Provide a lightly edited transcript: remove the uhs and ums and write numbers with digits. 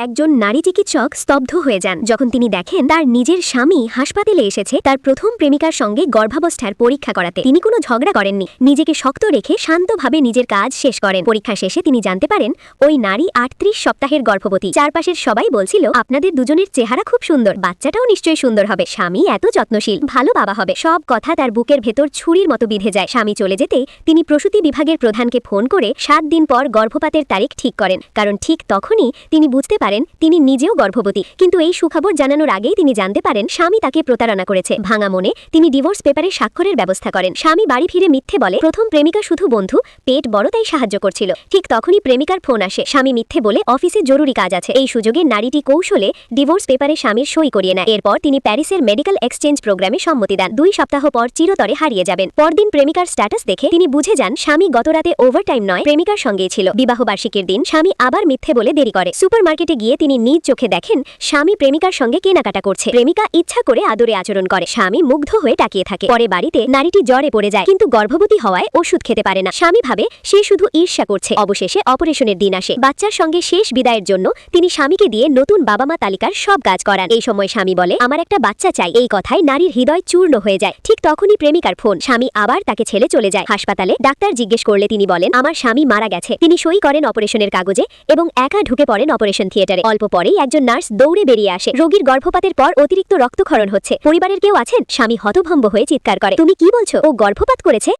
একজন নারী চিকিৎসক স্তব্ধ হয়ে যান যখন তিনি দেখেন তার নিজের স্বামী হাসপাতালে এসেছে তার প্রথম প্রেমিকার সঙ্গে গর্ভাবস্থার পরীক্ষা করাতে। তিনি কোনো ঝগড়া করেননি, নিজেকে শক্ত রেখে শান্তভাবে নিজের কাজ শেষ করেন। পরীক্ষা শেষে তিনি জানতে পারেন ওই নারী ৩৮ সপ্তাহের গর্ভবতী। চারপাশের সবাই বলছিল, আপনাদের দুজনের চেহারা খুব সুন্দর, বাচ্চাটাও নিশ্চয়ই সুন্দর হবে, স্বামী এত যত্নশীল, ভালো বাবা হবে। সব কথা তার বুকের ভেতর ছুরির মতো বিঁধে যায়। স্বামী চলে যেতেই তিনি প্রসূতি বিভাগের প্রধানকে ফোন করে ৭ দিন পর গর্ভপাতের তারিখ ঠিক করেন, কারণ ঠিক তখনই তিনি বুঝতে পারেন তিনি নিজেও গর্ভবতী। কিন্তু এই সুখবর জানানোর আগেই তিনি জানতে পারেন স্বামী তাকে প্রতারণা করেছে। ভাঙা মনে তিনি ডিভোর্স পেপারে স্বাক্ষরের ব্যবস্থা করেন। স্বামী বাড়ি ফিরে মিথ্যে বলে প্রথম প্রেমিকা শুধু বন্ধু, পেট বড় তাই সাহায্য করছিল। ঠিক তখনই প্রেমিকার ফোন আসে। স্বামী মিথ্যে বলে অফিসে জরুরি কাজ আছে। এই সুযোগে নারীটি কৌশলে ডিভোর্স পেপারে স্বামীর সই করিয়ে নেয়। এরপর তিনি প্যারিসের মেডিকেল এক্সচেঞ্জ প্রোগ্রামে সম্মতি দেন। 2 সপ্তাহ পর চিরতরে হারিয়ে যাবেন। পরদিন প্রেমিকার স্ট্যাটাস দেখে তিনি বুঝে যান স্বামী গতরাতে ওভারটাইম নয়, প্রেমিকার সঙ্গেই ছিল। বিবাহ বার্ষিকীর দিন স্বামী আবার মিথ্যে বলে দেরি করে। সুপারমার্কেটে গিয়ে তিনি নিজ চোখে দেখেন স্বামী প্রেমিকার সঙ্গে কেনাকাটা করছে। প্রেমিকা ইচ্ছা করে আদরে আচরণ করে। স্বামী মুগ্ধ হয়ে তাকিয়ে থাকে। পরে বাড়িতে নারীটি জ্বরে পড়ে যায়, কিন্তু গর্ভবতী হওয়ায় ওষুধ খেতে পারে না। স্বামী ভাবে সে শুধু ঈর্ষা করছে। অবশেষে অপারেশনের দিন আসে। বাচ্চার সঙ্গে শেষ বিদায়ের জন্য তিনি স্বামীকে দিয়ে নতুন বাবা মা তালিকার সব কাজ করান। এই সময় স্বামী বলে, আমার একটা বাচ্চা চাই। এই কথায় নারীর হৃদয় চূর্ণ হয়ে যায়। ঠিক তখনই প্রেমিকার ফোন। স্বামী আবার তাকে ছেড়ে চলে যায়। হাসপাতালে ডাক্তার জিজ্ঞেস করলে তিনি বলেন, আমার স্বামী মারা গেছে। তিনি সই করেন অপারেশনের কাগজে এবং একা ঢুকে পড়েন অপারেশন থিয়েটারে। অল্প পরেই একজন নার্স দৌড়ে বেরিয়ে আসে। রোগীর গর্ভপাতের পর অতিরিক্ত রক্তক্ষরণ হচ্ছে। পরিবারের কেউ আছেন? স্বামী হতভম্ব হয়ে চিৎকার করে, তুমি কি বলছো? ও গর্ভপাত করেছে?